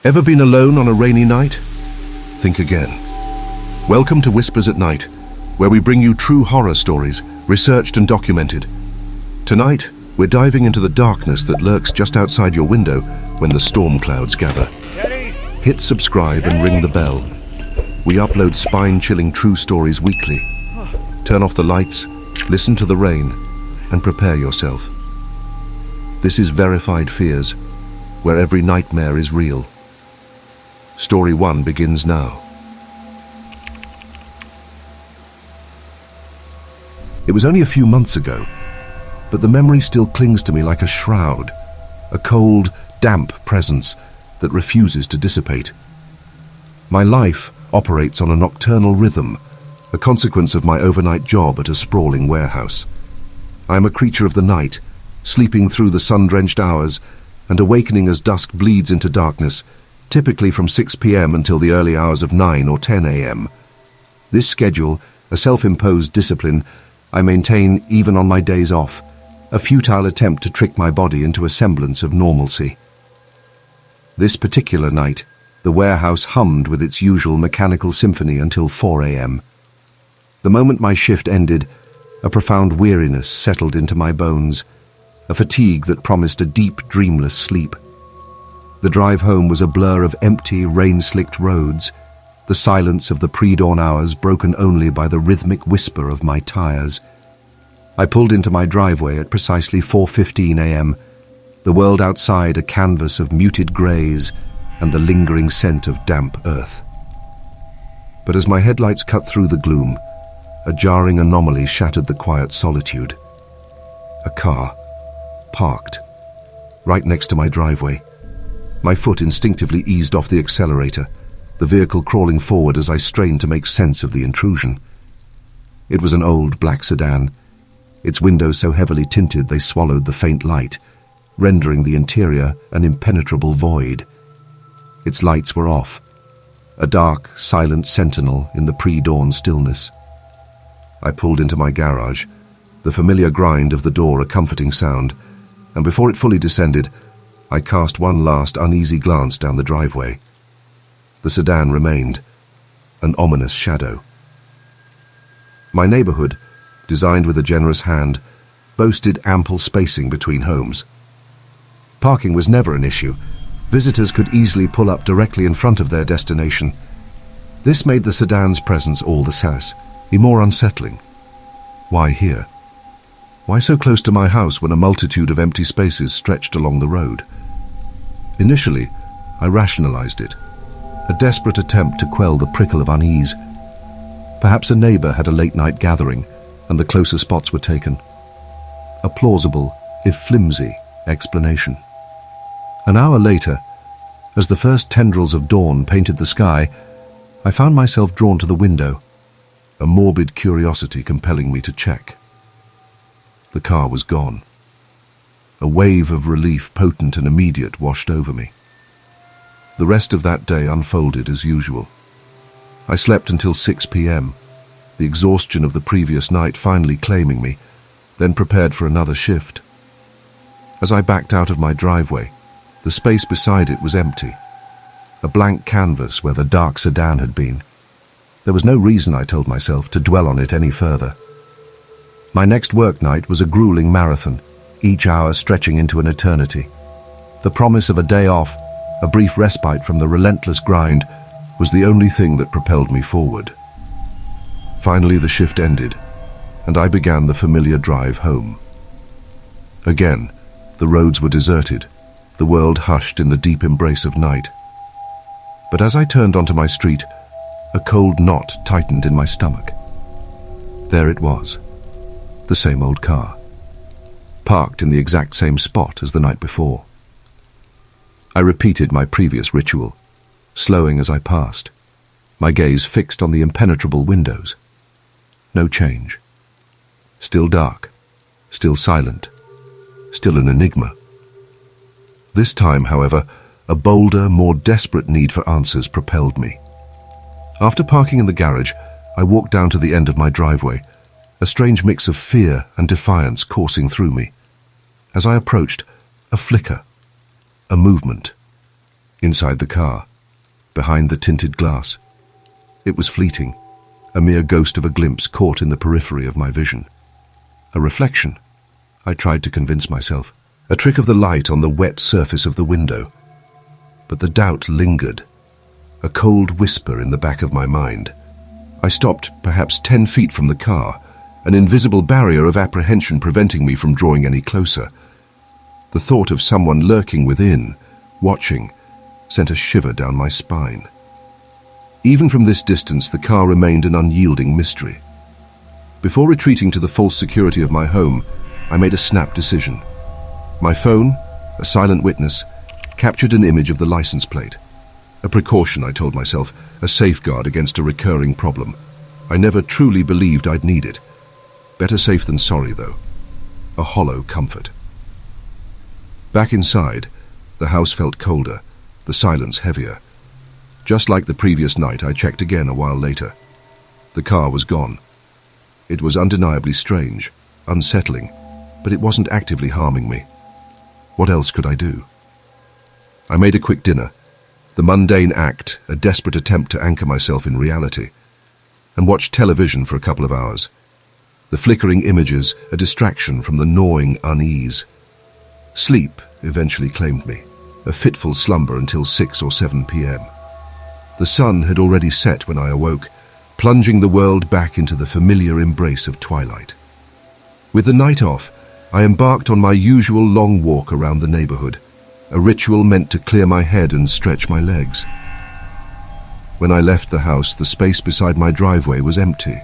Ever been alone on a rainy night? Think again. Welcome to Whispers at Night, where we bring you true horror stories, researched and documented. Tonight, we're diving into the darkness that lurks just outside your window when the storm clouds gather. Hit subscribe and ring the bell. We upload spine-chilling true stories weekly. Turn off the lights, listen to the rain, and prepare yourself. This is Verified Fears, where every nightmare is real. Story 1 begins now. It was only a few months ago, but the memory still clings to me like a shroud, a cold, damp presence that refuses to dissipate. My life operates on a nocturnal rhythm, a consequence of my overnight job at a sprawling warehouse. I am a creature of the night, sleeping through the sun-drenched hours and awakening as dusk bleeds into darkness, typically from 6 p.m. until the early hours of 9 or 10 a.m. This schedule, a self-imposed discipline, I maintain even on my days off, a futile attempt to trick my body into a semblance of normalcy. This particular night, the warehouse hummed with its usual mechanical symphony until 4 a.m. The moment my shift ended, a profound weariness settled into my bones, a fatigue that promised a deep, dreamless sleep. The drive home was a blur of empty, rain-slicked roads, the silence of the pre-dawn hours broken only by the rhythmic whisper of my tires. I pulled into my driveway at precisely 4:15 a.m., the world outside a canvas of muted greys and the lingering scent of damp earth. But as my headlights cut through the gloom, a jarring anomaly shattered the quiet solitude. A car, parked, right next to my driveway. My foot instinctively eased off the accelerator, the vehicle crawling forward as I strained to make sense of the intrusion. It was an old black sedan, its windows so heavily tinted they swallowed the faint light, rendering the interior an impenetrable void. Its lights were off, a dark, silent sentinel in the pre-dawn stillness. I pulled into my garage, the familiar grind of the door a comforting sound, and before it fully descended, I cast one last uneasy glance down the driveway. The sedan remained, an ominous shadow. My neighborhood, designed with a generous hand, boasted ample spacing between homes. Parking was never an issue. Visitors could easily pull up directly in front of their destination. This made the sedan's presence all the more unsettling. Why here? Why so close to my house when a multitude of empty spaces stretched along the road? Initially, I rationalized it, a desperate attempt to quell the prickle of unease. Perhaps a neighbor had a late-night gathering, and the closer spots were taken. A plausible, if flimsy, explanation. An hour later, as the first tendrils of dawn painted the sky, I found myself drawn to the window, a morbid curiosity compelling me to check. The car was gone. A wave of relief, potent and immediate, washed over me. The rest of that day unfolded as usual. I slept until 6 p.m., the exhaustion of the previous night finally claiming me, then prepared for another shift. As I backed out of my driveway, the space beside it was empty, a blank canvas where the dark sedan had been. There was no reason, I told myself, to dwell on it any further. My next work night was a grueling marathon, each hour stretching into an eternity. The promise of a day off, a brief respite from the relentless grind, was the only thing that propelled me forward. Finally, the shift ended, and I began the familiar drive home. Again, the roads were deserted, the world hushed in the deep embrace of night. But as I turned onto my street, a cold knot tightened in my stomach. There it was, the same old car, parked in the exact same spot as the night before. I repeated my previous ritual, slowing as I passed, my gaze fixed on the impenetrable windows. No change. Still dark, still silent, still an enigma. This time, however, a bolder, more desperate need for answers propelled me. After parking in the garage, I walked down to the end of my driveway, a strange mix of fear and defiance coursing through me. As I approached, a flicker, a movement. Inside the car, behind the tinted glass, it was fleeting, a mere ghost of a glimpse caught in the periphery of my vision. A reflection, I tried to convince myself. A trick of the light on the wet surface of the window. But the doubt lingered, a cold whisper in the back of my mind. I stopped perhaps 10 feet from the car, an invisible barrier of apprehension preventing me from drawing any closer. The thought of someone lurking within, watching, sent a shiver down my spine. Even from this distance, the car remained an unyielding mystery. Before retreating to the false security of my home, I made a snap decision. My phone, a silent witness, captured an image of the license plate. A precaution, I told myself, a safeguard against a recurring problem. I never truly believed I'd need it. Better safe than sorry, though. A hollow comfort. Back inside, the house felt colder, the silence heavier. Just like the previous night, I checked again a while later. The car was gone. It was undeniably strange, unsettling, but it wasn't actively harming me. What else could I do? I made a quick dinner, the mundane act, a desperate attempt to anchor myself in reality, and watched television for a couple of hours. The flickering images, a distraction from the gnawing unease. Sleep eventually claimed me, a fitful slumber until 6 or 7 p.m. The sun had already set when I awoke, plunging the world back into the familiar embrace of twilight. With the night off, I embarked on my usual long walk around the neighborhood, a ritual meant to clear my head and stretch my legs. When I left the house, the space beside my driveway was empty.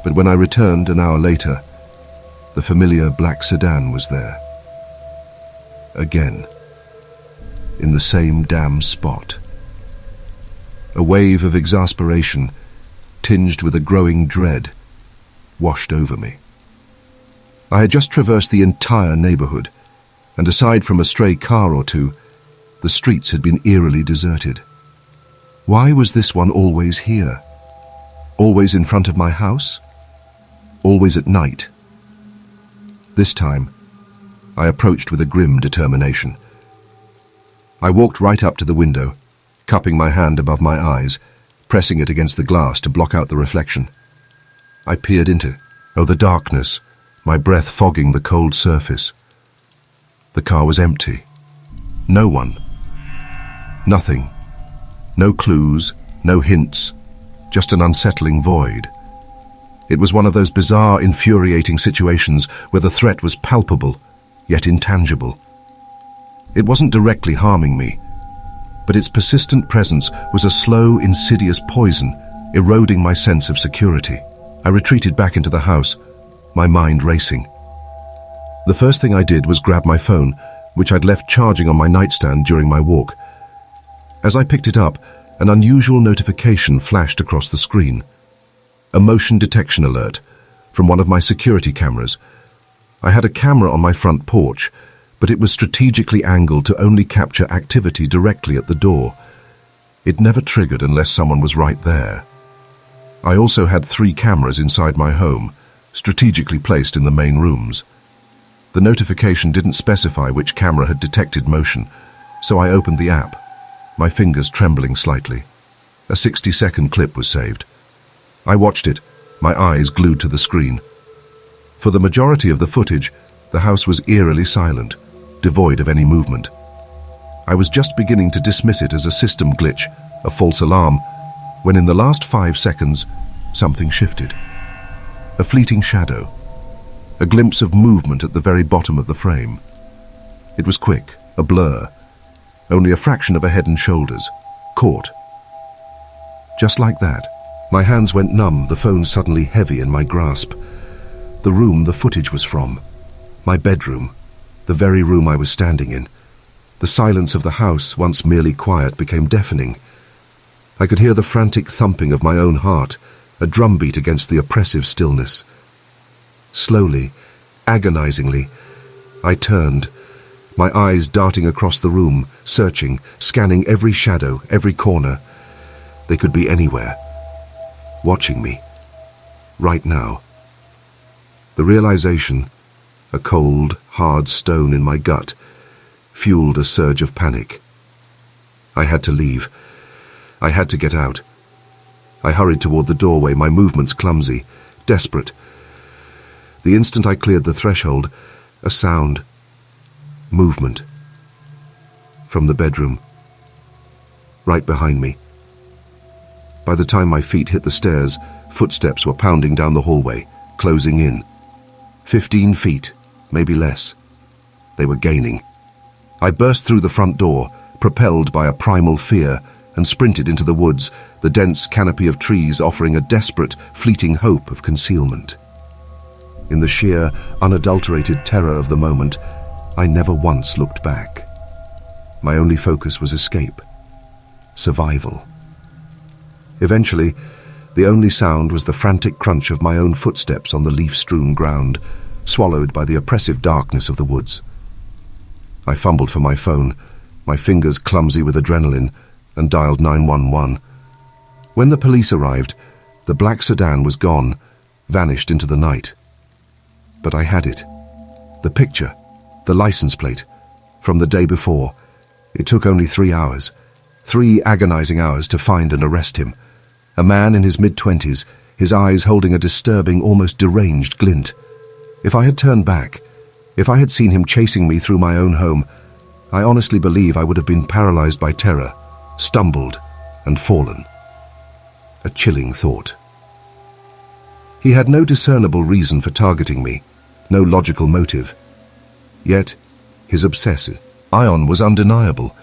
But when I returned an hour later, the familiar black sedan was there. Again, in the same damn spot. A wave of exasperation, tinged with a growing dread, washed over me. I had just traversed the entire neighborhood, and aside from a stray car or two, the streets had been eerily deserted. Why was this one always here? Always in front of my house? Always at night? This time, I approached with a grim determination. I walked right up to the window, cupping my hand above my eyes, pressing it against the glass to block out the reflection. I peered into, the darkness, my breath fogging the cold surface. The car was empty. No one. Nothing. No clues, no hints, just an unsettling void. It was one of those bizarre, infuriating situations where the threat was palpable, yet intangible. It wasn't directly harming me, but its persistent presence was a slow, insidious poison, eroding my sense of security. I retreated back into the house, my mind racing. The first thing I did was grab my phone, which I'd left charging on my nightstand during my walk. As I picked it up, an unusual notification flashed across the screen. A motion detection alert from one of my security cameras. I had a camera on my front porch, but it was strategically angled to only capture activity directly at the door. It never triggered unless someone was right there. I also had 3 cameras inside my home, strategically placed in the main rooms. The notification didn't specify which camera had detected motion, so I opened the app, my fingers trembling slightly. A 60-second clip was saved. I watched it, my eyes glued to the screen. For the majority of the footage, the house was eerily silent, devoid of any movement. I was just beginning to dismiss it as a system glitch, a false alarm, when in the last 5 seconds, something shifted. A fleeting shadow, a glimpse of movement at the very bottom of the frame. It was quick, a blur, only a fraction of a head and shoulders, caught. Just like that, my hands went numb, the phone suddenly heavy in my grasp. The room the footage was from, my bedroom, the very room I was standing in. The silence of the house, once merely quiet, became deafening. I could hear the frantic thumping of my own heart, a drumbeat against the oppressive stillness. Slowly, agonizingly, I turned, my eyes darting across the room, searching, scanning every shadow, every corner. They could be anywhere, watching me, right now. The realization, a cold, hard stone in my gut, fueled a surge of panic. I had to leave. I had to get out. I hurried toward the doorway, my movements clumsy, desperate. The instant I cleared the threshold, a sound. Movement. From the bedroom. Right behind me. By the time my feet hit the stairs, footsteps were pounding down the hallway, closing in. 15 feet, maybe less. They were gaining. I burst through the front door, propelled by a primal fear, and sprinted into the woods, the dense canopy of trees offering a desperate, fleeting hope of concealment. In the sheer, unadulterated terror of the moment, I never once looked back. My only focus was escape. Survival. Eventually, the only sound was the frantic crunch of my own footsteps on the leaf-strewn ground, swallowed by the oppressive darkness of the woods. I fumbled for my phone, my fingers clumsy with adrenaline, and dialed 911. When the police arrived, the black sedan was gone, vanished into the night. But I had it. The picture, the license plate, from the day before. It took only 3 hours, 3 agonizing hours to find and arrest him. A man in his mid-20s, his eyes holding a disturbing, almost deranged glint. If I had turned back, if I had seen him chasing me through my own home, I honestly believe I would have been paralyzed by terror, stumbled, and fallen. A chilling thought. He had no discernible reason for targeting me, no logical motive. Yet, his obsessive ion was undeniable.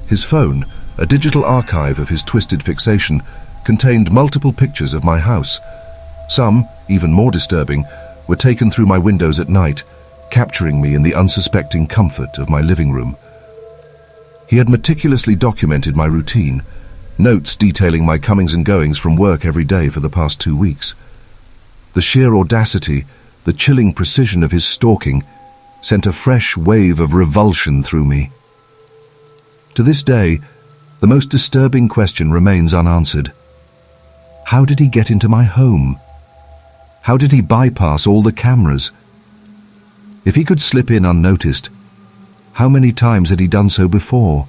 His phone, a digital archive of his twisted fixation, contained multiple pictures of my house. Some, even more disturbing, were taken through my windows at night, capturing me in the unsuspecting comfort of my living room. He had meticulously documented my routine, notes detailing my comings and goings from work every day for the past 2 weeks. The sheer audacity, the chilling precision of his stalking, sent a fresh wave of revulsion through me. To this day, the most disturbing question remains unanswered. How did he get into my home? How did he bypass all the cameras? If he could slip in unnoticed, how many times had he done so before?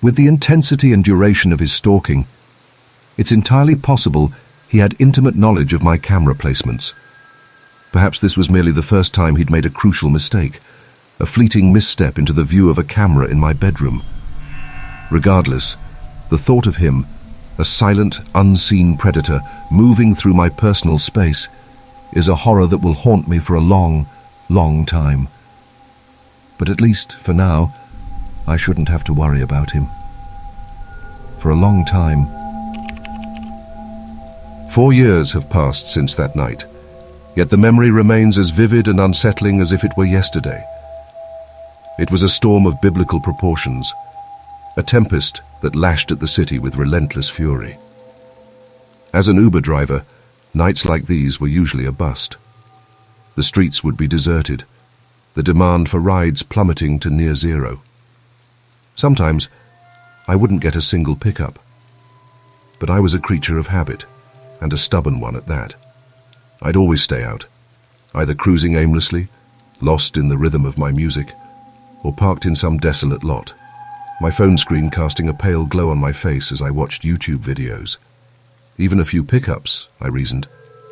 With the intensity and duration of his stalking, it's entirely possible he had intimate knowledge of my camera placements. Perhaps this was merely the first time he'd made a crucial mistake, a fleeting misstep into the view of a camera in my bedroom. Regardless, the thought of him, a silent, unseen predator moving through my personal space, is a horror that will haunt me for a long, long time. But at least, for now, I shouldn't have to worry about him. For a long time. 4 years have passed since that night, yet the memory remains as vivid and unsettling as if it were yesterday. It was a storm of biblical proportions, a tempest that lashed at the city with relentless fury. As an Uber driver, nights like these were usually a bust. The streets would be deserted, the demand for rides plummeting to near zero. Sometimes, I wouldn't get a single pickup. But I was a creature of habit, and a stubborn one at that. I'd always stay out, either cruising aimlessly, lost in the rhythm of my music, or parked in some desolate lot, my phone screen casting a pale glow on my face as I watched YouTube videos. Even a few pickups, I reasoned,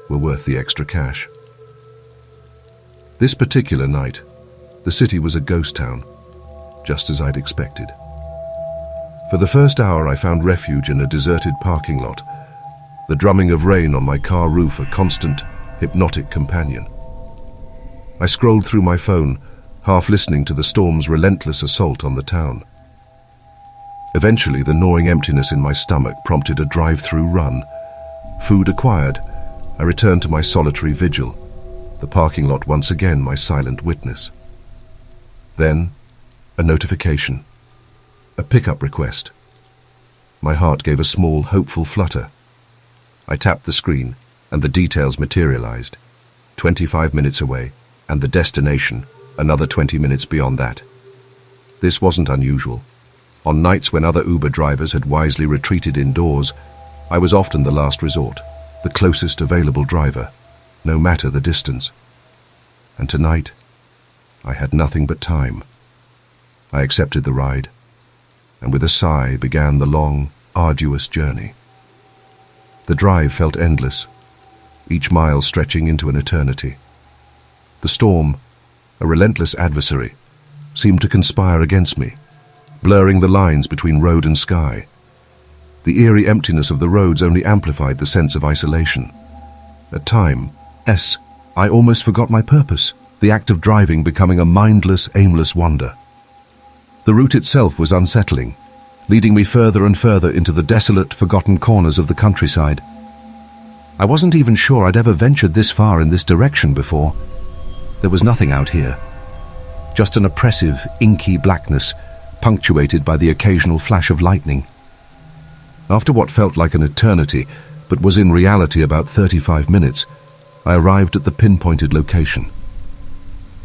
were worth the extra cash. This particular night, the city was a ghost town, just as I'd expected. For the first hour, I found refuge in a deserted parking lot, the drumming of rain on my car roof a constant, hypnotic companion. I scrolled through my phone, half listening to the storm's relentless assault on the town. Eventually, the gnawing emptiness in my stomach prompted a drive-through run. Food acquired, I returned to my solitary vigil, the parking lot once again my silent witness. Then, a notification. A pickup request. My heart gave a small, hopeful flutter. I tapped the screen, and the details materialized. 25 minutes away, and the destination, another 20 minutes beyond that. This wasn't unusual. On nights when other Uber drivers had wisely retreated indoors, I was often the last resort, the closest available driver, no matter the distance. And tonight, I had nothing but time. I accepted the ride. and with a sigh began the long, arduous journey. The drive felt endless, each mile stretching into an eternity. The storm, a relentless adversary, seemed to conspire against me, blurring the lines between road and sky. The eerie emptiness of the roads only amplified the sense of isolation. At times, I almost forgot my purpose, the act of driving becoming a mindless, aimless wander. The route itself was unsettling, leading me further and further into the desolate, forgotten corners of the countryside. I wasn't even sure I'd ever ventured this far in this direction before. There was nothing out here, just an oppressive, inky blackness, punctuated by the occasional flash of lightning. After what felt like an eternity, but was in reality about 35 minutes, I arrived at the pinpointed location.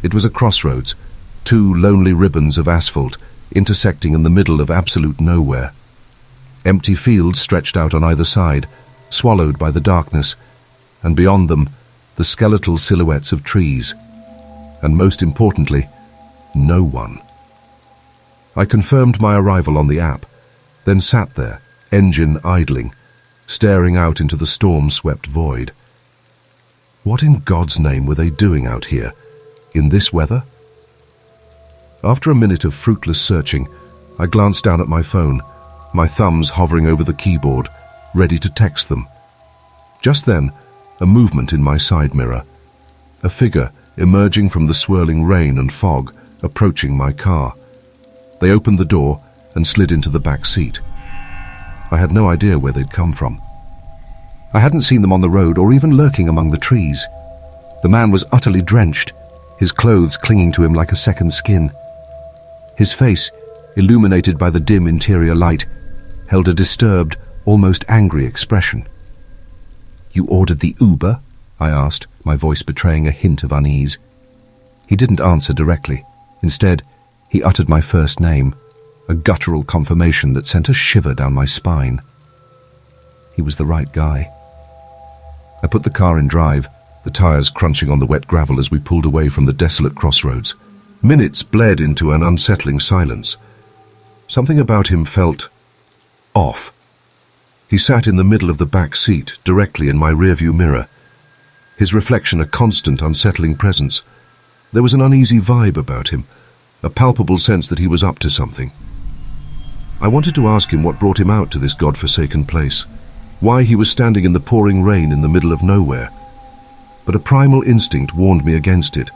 It was a crossroads, two lonely ribbons of asphalt intersecting in the middle of absolute nowhere. Empty fields stretched out on either side, swallowed by the darkness, and beyond them, the skeletal silhouettes of trees. And most importantly, no one. I confirmed my arrival on the app, then sat there, engine idling, staring out into the storm-swept void. What in God's name were they doing out here, in this weather? After a minute of fruitless searching, I glanced down at my phone, my thumbs hovering over the keyboard, ready to text them. Just then, a movement in my side mirror. A figure emerging from the swirling rain and fog, approaching my car. They opened the door and slid into the back seat. I had no idea where they'd come from. I hadn't seen them on the road or even lurking among the trees. The man was utterly drenched, his clothes clinging to him like a second skin. His face, illuminated by the dim interior light, held a disturbed, almost angry expression. "You ordered the Uber?" I asked, my voice betraying a hint of unease. He didn't answer directly. Instead, he uttered my first name, a guttural confirmation that sent a shiver down my spine. He was the right guy. I put the car in drive, the tires crunching on the wet gravel as we pulled away from the desolate crossroads. Minutes bled into an unsettling silence. Something about him felt off. He sat in the middle of the back seat, directly in my rearview mirror, his reflection a constant, unsettling presence. There was an uneasy vibe about him, a palpable sense that he was up to something. I wanted to ask him what brought him out to this God-forsaken place, why he was standing in the pouring rain in the middle of nowhere. But a primal instinct warned me against it.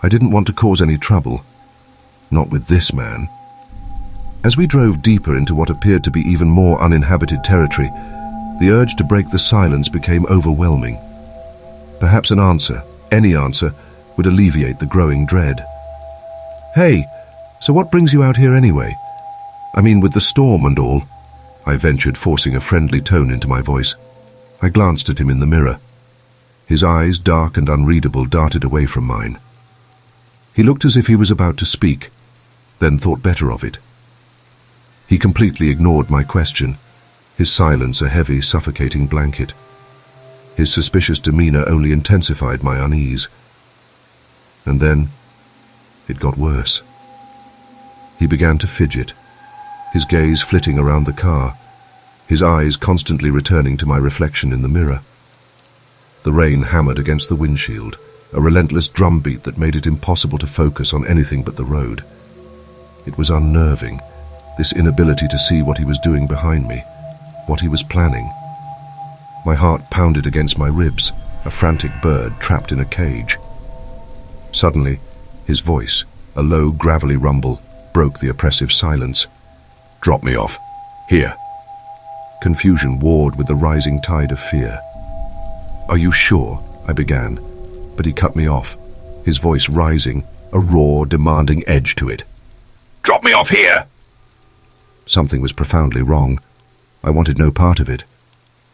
I didn't want to cause any trouble. Not with this man. As we drove deeper into what appeared to be even more uninhabited territory, the urge to break the silence became overwhelming. Perhaps an answer, any answer, would alleviate the growing dread. "Hey, so what brings you out here anyway? I mean, with the storm and all," I ventured, forcing a friendly tone into my voice. I glanced at him in the mirror. His eyes, dark and unreadable, darted away from mine. He looked as if he was about to speak, then thought better of it. He completely ignored my question, his silence a heavy, suffocating blanket. His suspicious demeanor only intensified my unease. And then, it got worse. He began to fidget, his gaze flitting around the car, his eyes constantly returning to my reflection in the mirror. The rain hammered against the windshield, a relentless drumbeat that made it impossible to focus on anything but the road. It was unnerving, this inability to see what he was doing behind me, what he was planning. My heart pounded against my ribs, a frantic bird trapped in a cage. Suddenly, his voice, a low, gravelly rumble, broke the oppressive silence. "Drop me off. Here." Confusion warred with the rising tide of fear. "Are you sure?" I began, but he cut me off, his voice rising, a raw, demanding edge to it. "Drop me off here!" Something was profoundly wrong. I wanted no part of it.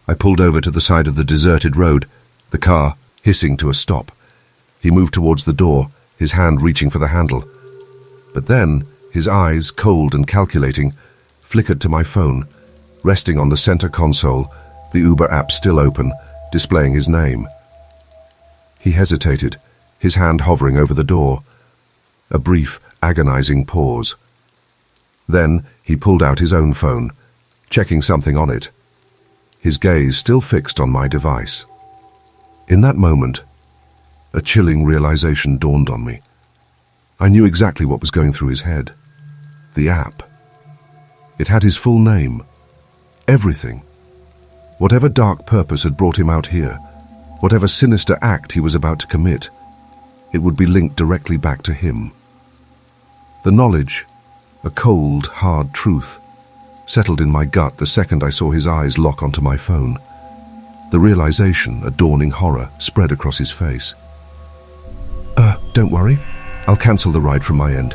I pulled over to the side of the deserted road, the car hissing to a stop. He moved towards the door, his hand reaching for the handle. But then, his eyes, cold and calculating, flickered to my phone, resting on the center console, the Uber app still open, displaying his name. He hesitated, his hand hovering over the door. A brief, agonizing pause. Then he pulled out his own phone, checking something on it, his gaze still fixed on my device. In that moment, a chilling realization dawned on me. I knew exactly what was going through his head. The app. It had his full name. Everything. Whatever dark purpose had brought him out here, whatever sinister act he was about to commit, it would be linked directly back to him. The knowledge, a cold, hard truth, settled in my gut the second I saw his eyes lock onto my phone. The realization, a dawning horror, spread across his face. Don't worry. I'll cancel the ride from my end.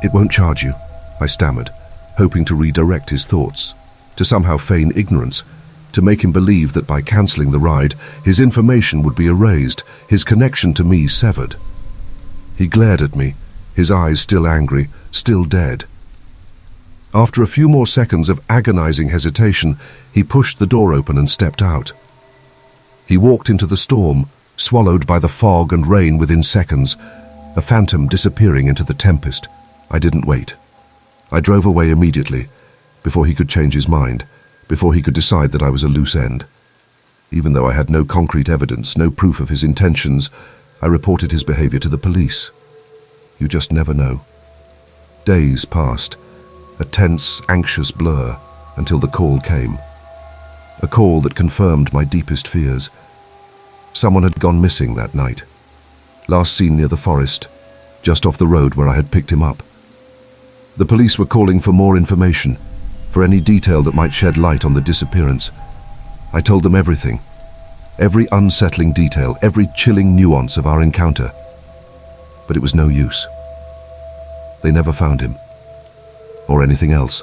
It won't charge you, I stammered, hoping to redirect his thoughts, to somehow feign ignorance, to make him believe that by cancelling the ride, his information would be erased, his connection to me severed. He glared at me, his eyes still angry, still dead. After a few more seconds of agonizing hesitation, he pushed the door open and stepped out. He walked into the storm, swallowed by the fog and rain within seconds, a phantom disappearing into the tempest. I didn't wait. I drove away immediately, before he could change his mind, before he could decide that I was a loose end. Even though I had no concrete evidence, no proof of his intentions, I reported his behavior to the police. You just never know. Days passed, a tense, anxious blur, until the call came. A call that confirmed my deepest fears. Someone had gone missing that night. Last seen near the forest, just off the road where I had picked him up. The police were calling for more information, for any detail that might shed light on the disappearance. I told them everything, every unsettling detail, every chilling nuance of our encounter. But it was no use. They never found him, or anything else.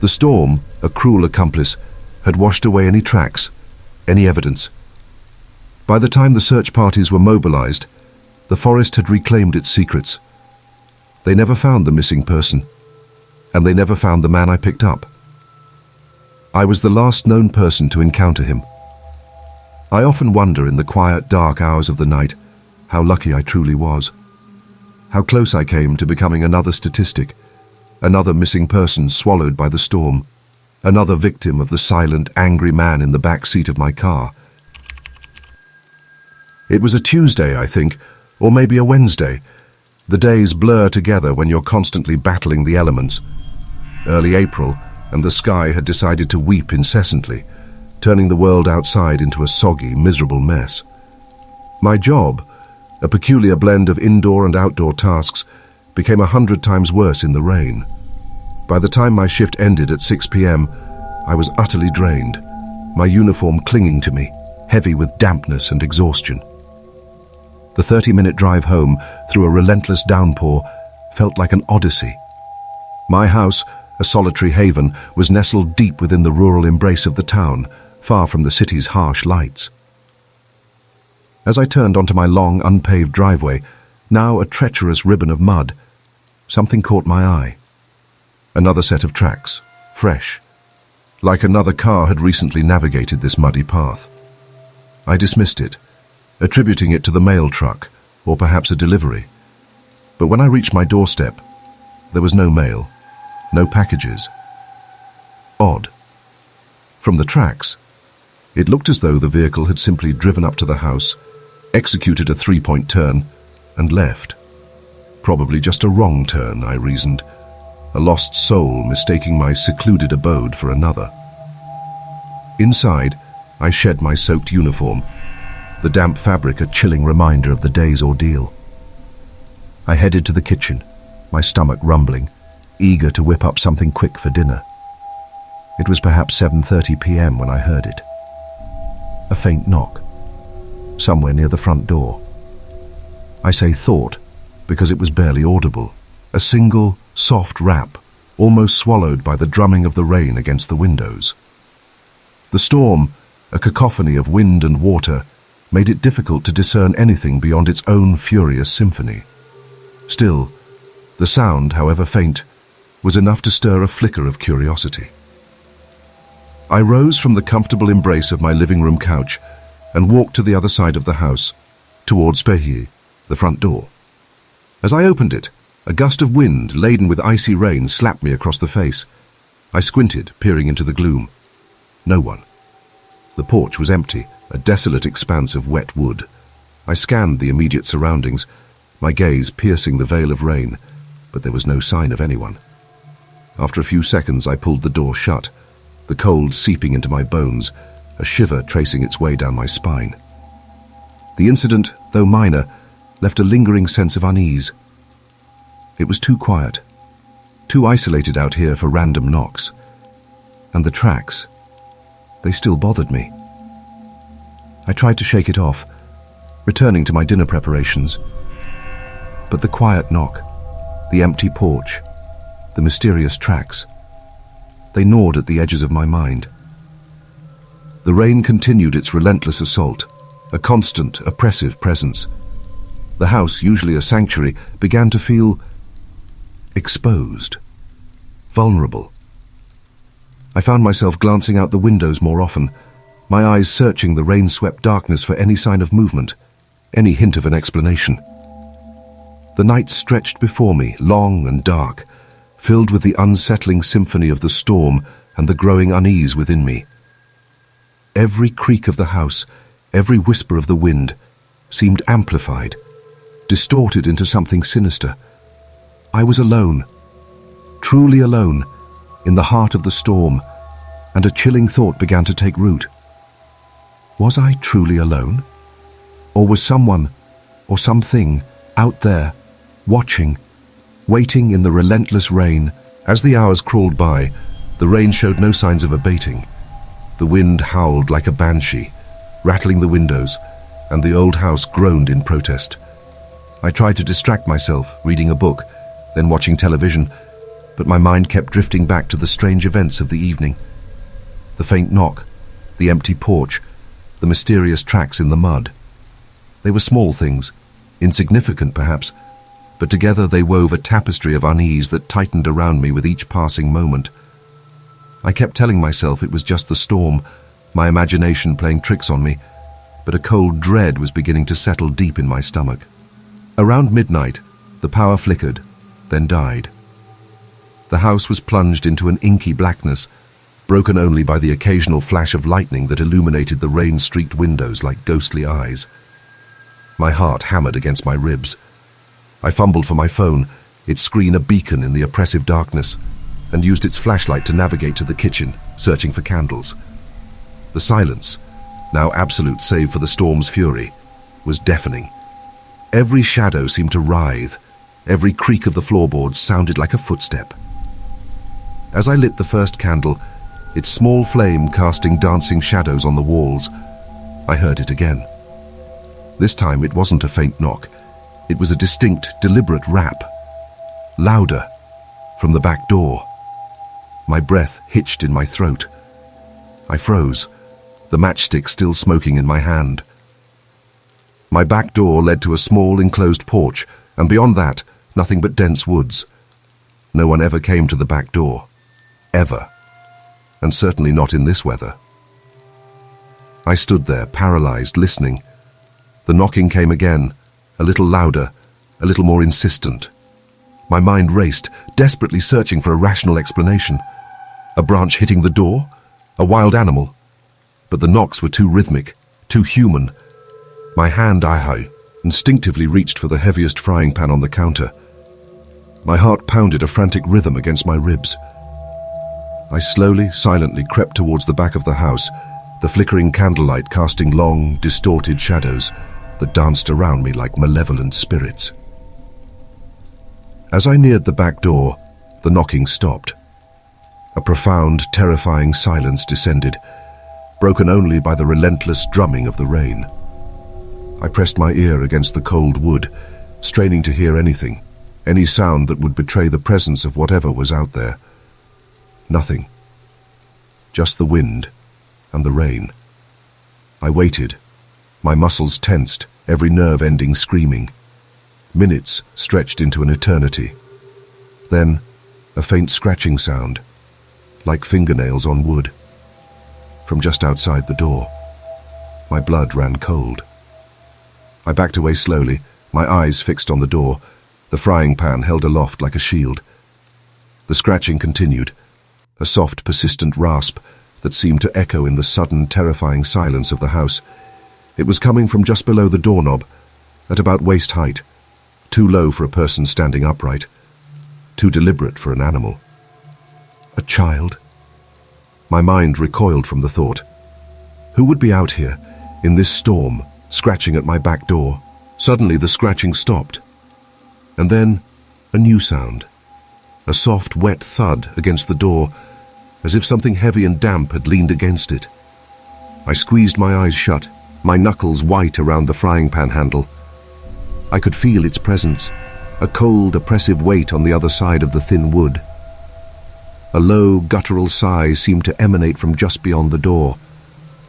The storm, a cruel accomplice, had washed away any tracks, any evidence. By the time the search parties were mobilized, the forest had reclaimed its secrets. They never found the missing person, and they never found the man I picked up. I was the last known person to encounter him. I often wonder in the quiet, dark hours of the night how lucky I truly was. How close I came to becoming another statistic, another missing person swallowed by the storm, another victim of the silent, angry man in the back seat of my car. It was a Tuesday, I think, or maybe a Wednesday. The days blur together when you're constantly battling the elements. Early April, and the sky had decided to weep incessantly, turning the world outside into a soggy, miserable mess. My job, a peculiar blend of indoor and outdoor tasks, became 100 times worse in the rain. By the time my shift ended at 6 p.m., I was utterly drained, my uniform clinging to me, heavy with dampness and exhaustion. The 30-minute drive home through a relentless downpour felt like an odyssey. My house, a solitary haven, was nestled deep within the rural embrace of the town, far from the city's harsh lights. As I turned onto my long, unpaved driveway, now a treacherous ribbon of mud, something caught my eye. Another set of tracks, fresh, like another car had recently navigated this muddy path. I dismissed it, attributing it to the mail truck, or perhaps a delivery. But when I reached my doorstep, there was no mail, no packages. Odd. From the tracks, it looked as though the vehicle had simply driven up to the house, executed a three-point turn, and left. Probably just a wrong turn, I reasoned, a lost soul mistaking my secluded abode for another. Inside, I shed my soaked uniform, the damp fabric a chilling reminder of the day's ordeal. I headed to the kitchen, my stomach rumbling, eager to whip up something quick for dinner. It was perhaps 7:30 p.m. when I heard it. A faint knock, somewhere near the front door. I say thought because it was barely audible, a single, soft rap, almost swallowed by the drumming of the rain against the windows. The storm, a cacophony of wind and water, made it difficult to discern anything beyond its own furious symphony. Still, the sound, however faint, was enough to stir a flicker of curiosity. I rose from the comfortable embrace of my living room couch and walked to the other side of the house, towards Pehi, the front door. As I opened it, A gust of wind, laden with icy rain, slapped me across the face. I squinted, peering into the gloom. No one. The porch was empty, a desolate expanse of wet wood. I scanned the immediate surroundings, my gaze piercing the veil of rain, but there was no sign of anyone. After a few seconds, I pulled the door shut, the cold seeping into my bones, a shiver tracing its way down my spine. The incident, though minor, left a lingering sense of unease. It was too quiet, too isolated out here for random knocks. And the tracks, they still bothered me. I tried to shake it off, returning to my dinner preparations. But the quiet knock, the empty porch, the mysterious tracks, they gnawed at the edges of my mind. The rain continued its relentless assault, a constant, oppressive presence. The house, usually a sanctuary, began to feel exposed, vulnerable. I found myself glancing out the windows more often, my eyes searching the rain-swept darkness for any sign of movement, any hint of an explanation. The night stretched before me, long and dark, filled with the unsettling symphony of the storm and the growing unease within me. Every creak of the house, every whisper of the wind, seemed amplified, distorted into something sinister. I was alone, truly alone, in the heart of the storm, and a chilling thought began to take root. Was I truly alone? Or was someone, or something, out there, watching, waiting in the relentless rain? As the hours crawled by, the rain showed no signs of abating. The wind howled like a banshee, rattling the windows, and the old house groaned in protest. I tried to distract myself, reading a book, then watching television, but my mind kept drifting back to the strange events of the evening. The faint knock, the empty porch, the mysterious tracks in the mud. They were small things, insignificant perhaps, but together they wove a tapestry of unease that tightened around me with each passing moment. I kept telling myself it was just the storm, my imagination playing tricks on me, but a cold dread was beginning to settle deep in my stomach. Around midnight, the power flickered, then died. The house was plunged into an inky blackness, broken only by the occasional flash of lightning that illuminated the rain-streaked windows like ghostly eyes. My heart hammered against my ribs. I fumbled for my phone, its screen a beacon in the oppressive darkness, and used its flashlight to navigate to the kitchen, searching for candles. The silence, now absolute save for the storm's fury, was deafening. Every shadow seemed to writhe. Every creak of the floorboards sounded like a footstep. As I lit the first candle, its small flame casting dancing shadows on the walls, I heard it again. This time it wasn't a faint knock. It was a distinct, deliberate rap. Louder, from the back door. My breath hitched in my throat. I froze, the matchstick still smoking in my hand. My back door led to a small enclosed porch, and beyond that, nothing but dense woods. No one ever came to the back door. Ever. And certainly not in this weather. I stood there, paralyzed, listening. The knocking came again, a little louder, a little more insistent. My mind raced, desperately searching for a rational explanation. A branch hitting the door? A wild animal? But the knocks were too rhythmic, too human. My hand, I instinctively reached for the heaviest frying pan on the counter. My heart pounded a frantic rhythm against my ribs. I slowly, silently crept towards the back of the house, the flickering candlelight casting long, distorted shadows that danced around me like malevolent spirits. As I neared the back door, the knocking stopped. A profound, terrifying silence descended, broken only by the relentless drumming of the rain. I pressed my ear against the cold wood, straining to hear anything, any sound that would betray the presence of whatever was out there. Nothing. Just the wind and the rain. I waited, my muscles tensed, every nerve ending screaming. Minutes stretched into an eternity. Then, a faint scratching sound, like fingernails on wood. From just outside the door, my blood ran cold. I backed away slowly, my eyes fixed on the door, the frying pan held aloft like a shield. The scratching continued, a soft, persistent rasp that seemed to echo in the sudden, terrifying silence of the house. It was coming from just below the doorknob, at about waist height, too low for a person standing upright, too deliberate for an animal. A child? My mind recoiled from the thought. Who would be out here, in this storm, scratching at my back door? Suddenly the scratching stopped. And then, a new sound. A soft, wet thud against the door, as if something heavy and damp had leaned against it. I squeezed my eyes shut, my knuckles white around the frying pan handle. I could feel its presence, a cold, oppressive weight on the other side of the thin wood. A low, guttural sigh seemed to emanate from just beyond the door,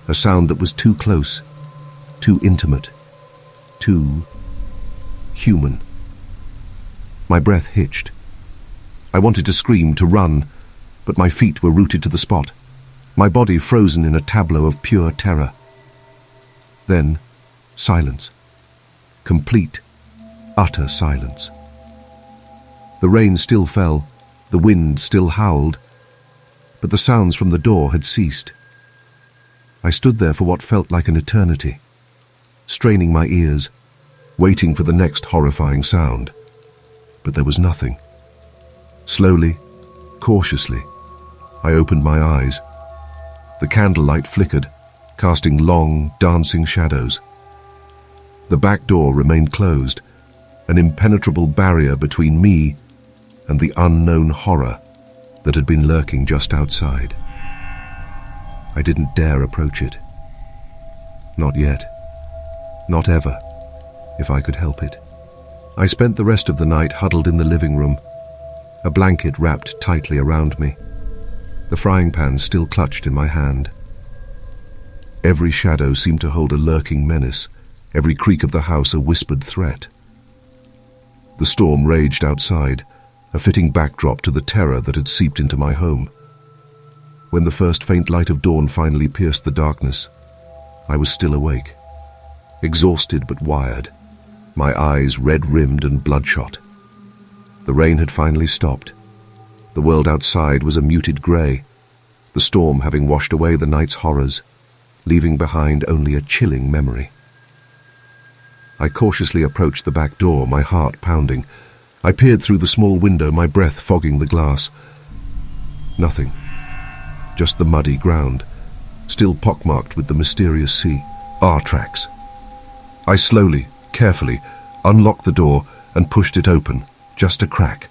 a sound that was too close, too intimate, too human. My breath hitched. I wanted to scream, to run, but my feet were rooted to the spot, my body frozen in a tableau of pure terror. Then, silence. Complete, utter silence. The rain still fell, the wind still howled, but the sounds from the door had ceased. I stood there for what felt like an eternity, straining my ears, waiting for the next horrifying sound. But there was nothing. Slowly, cautiously, I opened my eyes. The candlelight flickered, casting long, dancing shadows. The back door remained closed, an impenetrable barrier between me and the unknown horror that had been lurking just outside. I didn't dare approach it. Not yet. Not ever, if I could help it. I spent the rest of the night huddled in the living room, a blanket wrapped tightly around me, the frying pan still clutched in my hand. Every shadow seemed to hold a lurking menace, every creak of the house a whispered threat. The storm raged outside, a fitting backdrop to the terror that had seeped into my home. When the first faint light of dawn finally pierced the darkness, I was still awake, exhausted but wired, my eyes red-rimmed and bloodshot. The rain had finally stopped. The world outside was a muted grey, the storm having washed away the night's horrors, leaving behind only a chilling memory. I cautiously approached the back door, my heart pounding. I peered through the small window, my breath fogging the glass. Nothing. Just the muddy ground, still pockmarked with the mysterious sea. Our tracks. I slowly, carefully, unlocked the door and pushed it open, just a crack.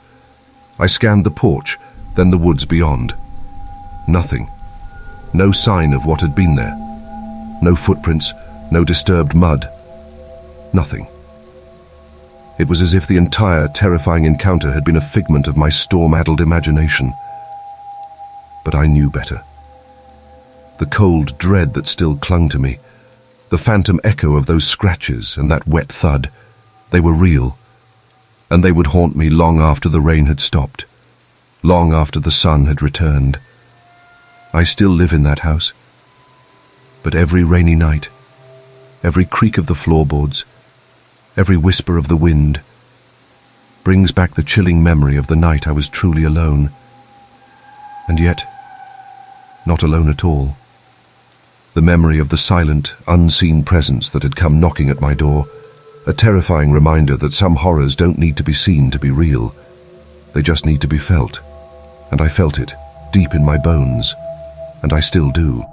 I scanned the porch, then the woods beyond. Nothing. No sign of what had been there. No footprints, no disturbed mud. Nothing. It was as if the entire terrifying encounter had been a figment of my storm-addled imagination. But I knew better. The cold dread that still clung to me, the phantom echo of those scratches and that wet thud, they were real, and they would haunt me long after the rain had stopped, long after the sun had returned. I still live in that house, but every rainy night, every creak of the floorboards, every whisper of the wind, brings back the chilling memory of the night I was truly alone, and yet not alone at all. The memory of the silent, unseen presence that had come knocking at my door, a terrifying reminder that some horrors don't need to be seen to be real. They just need to be felt. And I felt it, deep in my bones. And I still do.